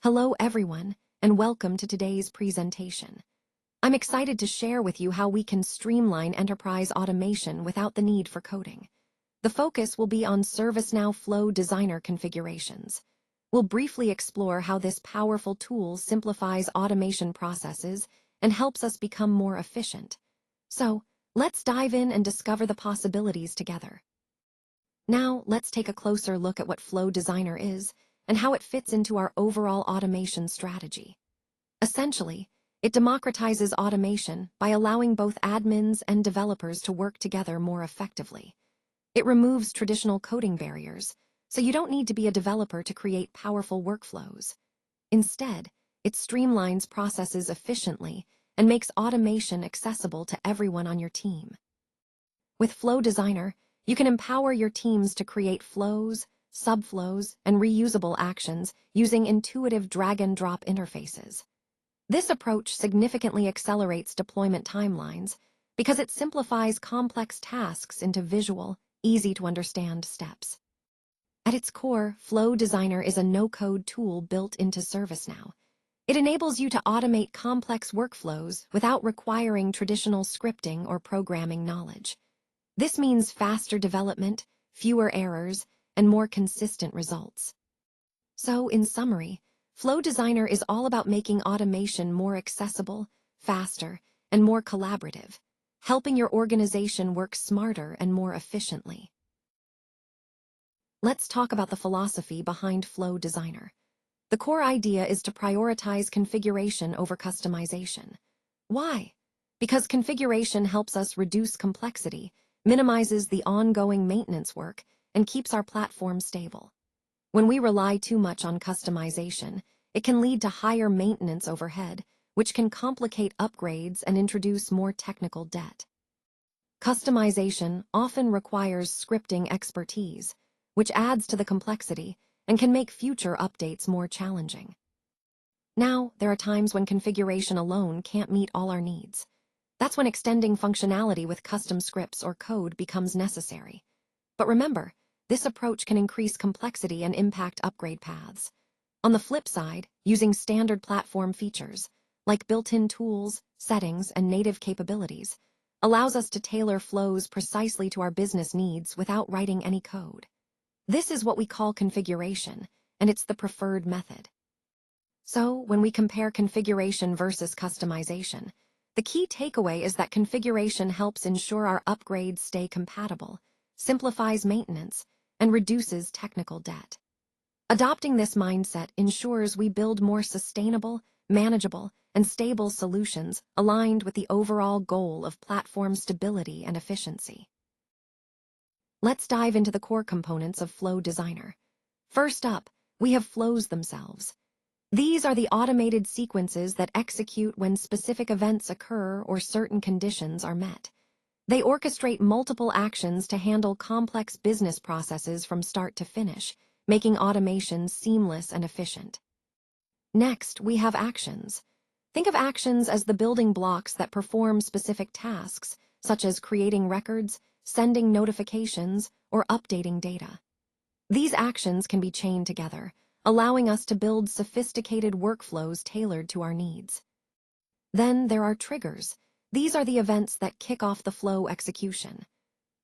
Hello everyone, and welcome to today's presentation. I'm excited to share with you how we can streamline enterprise automation without the need for coding. The focus will be on ServiceNow Flow Designer configurations. We'll briefly explore how this powerful tool simplifies automation processes and helps us become more efficient. So, let's dive in and discover the possibilities together. Now, let's take a closer look at what Flow Designer is and how it fits into our overall automation strategy. Essentially, it democratizes automation by allowing both admins and developers to work together more effectively. It removes traditional coding barriers, so you don't need to be a developer to create powerful workflows. Instead, it streamlines processes efficiently and makes automation accessible to everyone on your team. With Flow Designer, you can empower your teams to create flows, subflows, and reusable actions using intuitive drag-and-drop interfaces. This approach significantly accelerates deployment timelines because it simplifies complex tasks into visual, easy-to-understand steps. At its core, Flow Designer is a no-code tool built into ServiceNow. It enables you to automate complex workflows without requiring traditional scripting or programming knowledge. This means faster development, fewer errors, and more consistent results. So, in summary, Flow Designer is all about making automation more accessible, faster, and more collaborative, helping your organization work smarter and more efficiently. Let's talk about the philosophy behind Flow Designer. The core idea is to prioritize configuration over customization. Why? Because configuration helps us reduce complexity, minimizes the ongoing maintenance work, and keeps our platform stable. When we rely too much on customization, it can lead to higher maintenance overhead, which can complicate upgrades and introduce more technical debt. Customization often requires scripting expertise, which adds to the complexity and can make future updates more challenging. Now, there are times when configuration alone can't meet all our needs. That's when extending functionality with custom scripts or code becomes necessary. But remember, this approach can increase complexity and impact upgrade paths. On the flip side, using standard platform features, like built-in tools, settings, and native capabilities, allows us to tailor flows precisely to our business needs without writing any code. This is what we call configuration, and it's the preferred method. So, when we compare configuration versus customization, the key takeaway is that configuration helps ensure our upgrades stay compatible, simplifies maintenance, and reduces technical debt. Adopting this mindset ensures we build more sustainable, manageable, and stable solutions aligned with the overall goal of platform stability and efficiency. Let's dive into the core components of Flow Designer. First up, we have flows themselves. These are the automated sequences that execute when specific events occur or certain conditions are met. They orchestrate multiple actions to handle complex business processes from start to finish, making automation seamless and efficient. Next, we have actions. Think of actions as the building blocks that perform specific tasks, such as creating records, sending notifications, or updating data. These actions can be chained together, allowing us to build sophisticated workflows tailored to our needs. Then there are triggers. These are the events that kick off the flow execution.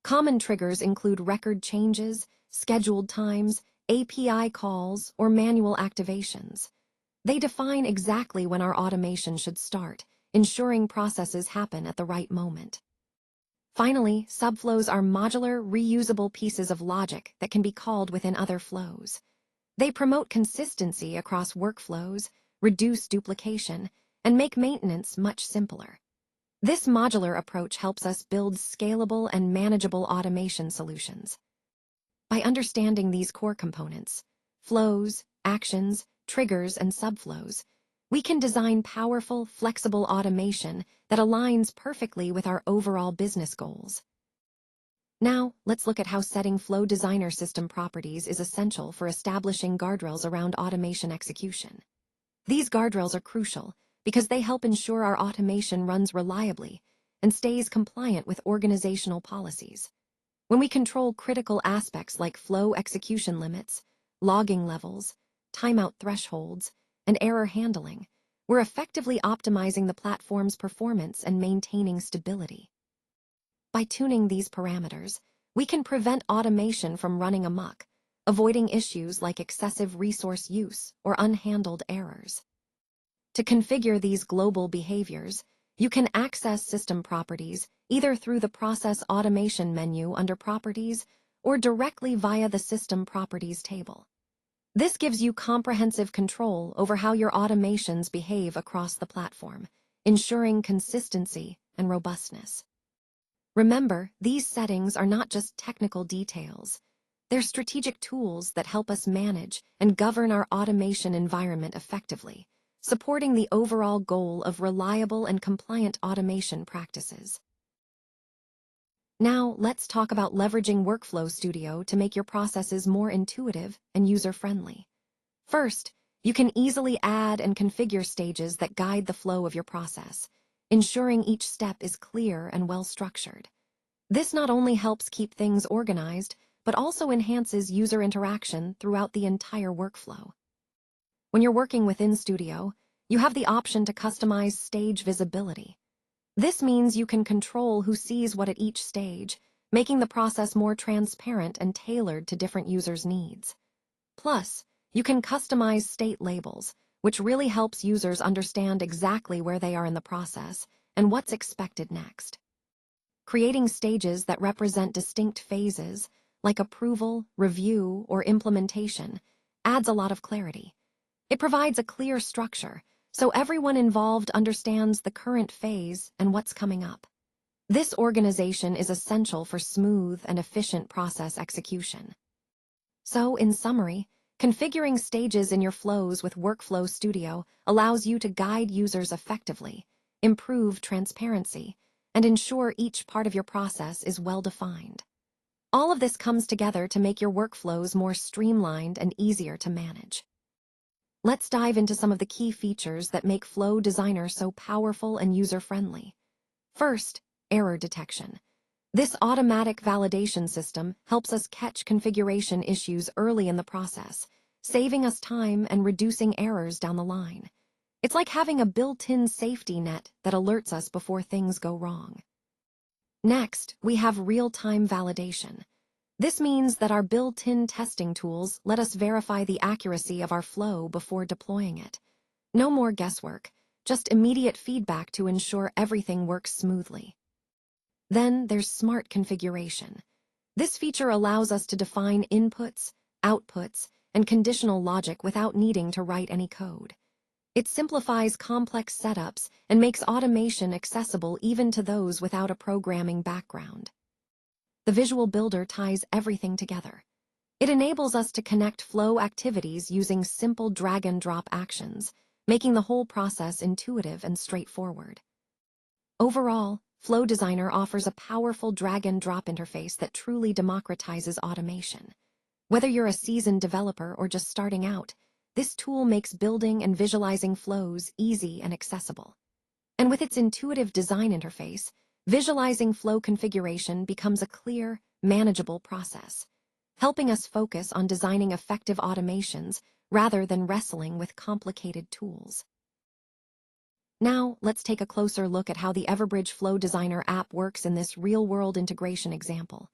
Common triggers include record changes, scheduled times, API calls, or manual activations. They define exactly when our automation should start, ensuring processes happen at the right moment. Finally, subflows are modular, reusable pieces of logic that can be called within other flows. They promote consistency across workflows, reduce duplication, and make maintenance much simpler. This modular approach helps us build scalable and manageable automation solutions. By understanding these core components, flows, actions, triggers, and subflows, we can design powerful, flexible automation that aligns perfectly with our overall business goals. Now, let's look at how setting Flow Designer system properties is essential for establishing guardrails around automation execution. These guardrails are crucial because they help ensure our automation runs reliably and stays compliant with organizational policies. When we control critical aspects like flow execution limits, logging levels, timeout thresholds, and error handling, we're effectively optimizing the platform's performance and maintaining stability. By tuning these parameters, we can prevent automation from running amok, avoiding issues like excessive resource use or unhandled errors. To configure these global behaviors, you can access system properties either through the Process Automation menu under Properties or directly via the System Properties table. This gives you comprehensive control over how your automations behave across the platform, ensuring consistency and robustness. Remember, these settings are not just technical details. They're strategic tools that help us manage and govern our automation environment effectively, supporting the overall goal of reliable and compliant automation practices. Now, let's talk about leveraging Workflow Studio to make your processes more intuitive and user-friendly. First, you can easily add and configure stages that guide the flow of your process, ensuring each step is clear and well-structured. This not only helps keep things organized, but also enhances user interaction throughout the entire workflow. When you're working within Studio, you have the option to customize stage visibility. This means you can control who sees what at each stage, making the process more transparent and tailored to different users' needs. Plus, you can customize state labels, which really helps users understand exactly where they are in the process and what's expected next. Creating stages that represent distinct phases, like approval, review, or implementation, adds a lot of clarity. It provides a clear structure, so everyone involved understands the current phase and what's coming up. This organization is essential for smooth and efficient process execution. So, in summary, configuring stages in your flows with Workflow Studio allows you to guide users effectively, improve transparency, and ensure each part of your process is well-defined. All of this comes together to make your workflows more streamlined and easier to manage. Let's dive into some of the key features that make Flow Designer so powerful and user-friendly. First, error detection. This automatic validation system helps us catch configuration issues early in the process, saving us time and reducing errors down the line. It's like having a built-in safety net that alerts us before things go wrong. Next, we have real-time validation. This means that our built-in testing tools let us verify the accuracy of our flow before deploying it. No more guesswork, just immediate feedback to ensure everything works smoothly. Then there's smart configuration. This feature allows us to define inputs, outputs, and conditional logic without needing to write any code. It simplifies complex setups and makes automation accessible even to those without a programming background. The Visual Builder ties everything together. It enables us to connect flow activities using simple drag-and-drop actions, making the whole process intuitive and straightforward. Overall, Flow Designer offers a powerful drag-and-drop interface that truly democratizes automation. Whether you're a seasoned developer or just starting out, this tool makes building and visualizing flows easy and accessible. And with its intuitive design interface, visualizing flow configuration becomes a clear, manageable process, helping us focus on designing effective automations rather than wrestling with complicated tools. Now, let's take a closer look at how the Everbridge Flow Designer app works in this real-world integration example.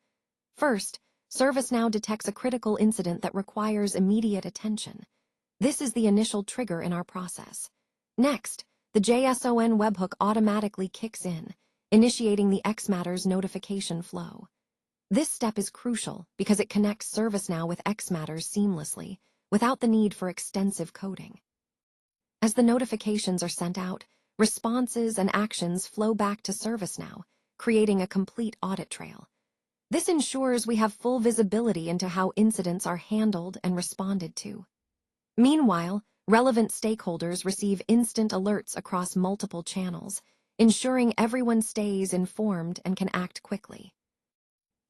First, ServiceNow detects a critical incident that requires immediate attention. This is the initial trigger in our process. Next, the JSON webhook automatically kicks in, initiating the XMatters notification flow. This step is crucial because it connects ServiceNow with XMatters seamlessly, without the need for extensive coding. As the notifications are sent out, responses and actions flow back to ServiceNow, creating a complete audit trail. This ensures we have full visibility into how incidents are handled and responded to. Meanwhile, relevant stakeholders receive instant alerts across multiple channels, ensuring everyone stays informed and can act quickly.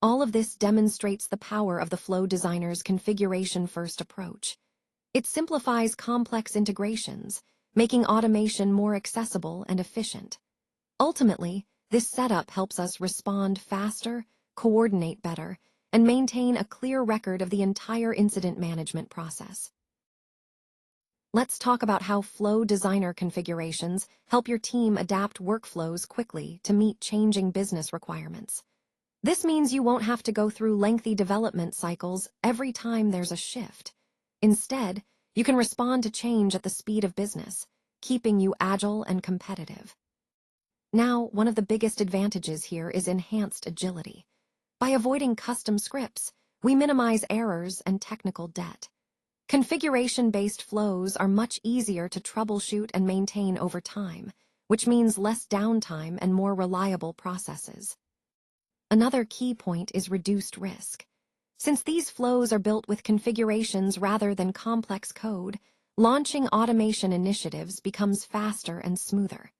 All of this demonstrates the power of the Flow Designer's configuration-first approach. It simplifies complex integrations, making automation more accessible and efficient. Ultimately, this setup helps us respond faster, coordinate better, and maintain a clear record of the entire incident management process. Let's talk about how Flow Designer configurations help your team adapt workflows quickly to meet changing business requirements. This means you won't have to go through lengthy development cycles every time there's a shift. Instead, you can respond to change at the speed of business, keeping you agile and competitive. Now, one of the biggest advantages here is enhanced agility. By avoiding custom scripts, we minimize errors and technical debt. Configuration-based flows are much easier to troubleshoot and maintain over time, which means less downtime and more reliable processes. Another key point is reduced risk. Since these flows are built with configurations rather than complex code, launching automation initiatives becomes faster and smoother.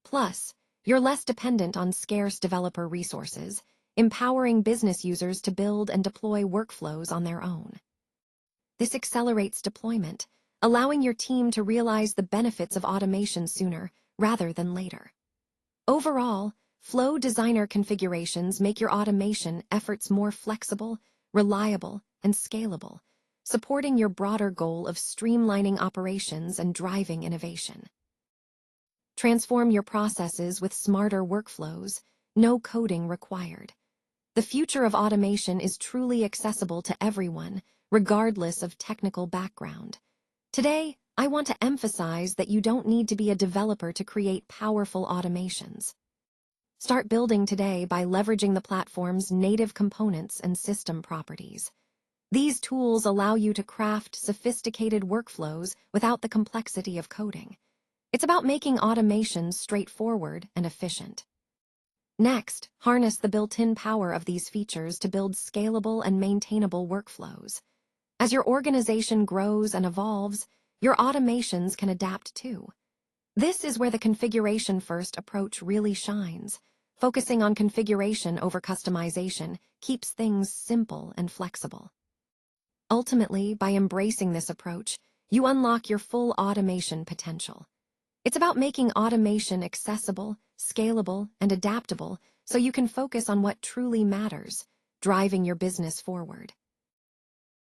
Plus, you're less dependent on scarce developer resources, empowering business users to build and deploy workflows on their own. This accelerates deployment, allowing your team to realize the benefits of automation sooner rather than later. Overall, Flow Designer configurations make your automation efforts more flexible, reliable, and scalable, supporting your broader goal of streamlining operations and driving innovation. Transform your processes with smarter workflows, no coding required. The future of automation is truly accessible to everyone, regardless of technical background. Today, I want to emphasize that you don't need to be a developer to create powerful automations. Start building today by leveraging the platform's native components and system properties. These tools allow you to craft sophisticated workflows without the complexity of coding. It's about making automation straightforward and efficient. Next, harness the built-in power of these features to build scalable and maintainable workflows. As your organization grows and evolves, your automations can adapt too. This is where the configuration-first approach really shines. Focusing on configuration over customization keeps things simple and flexible. Ultimately, by embracing this approach, you unlock your full automation potential. It's about making automation accessible, scalable, and adaptable so you can focus on what truly matters, driving your business forward.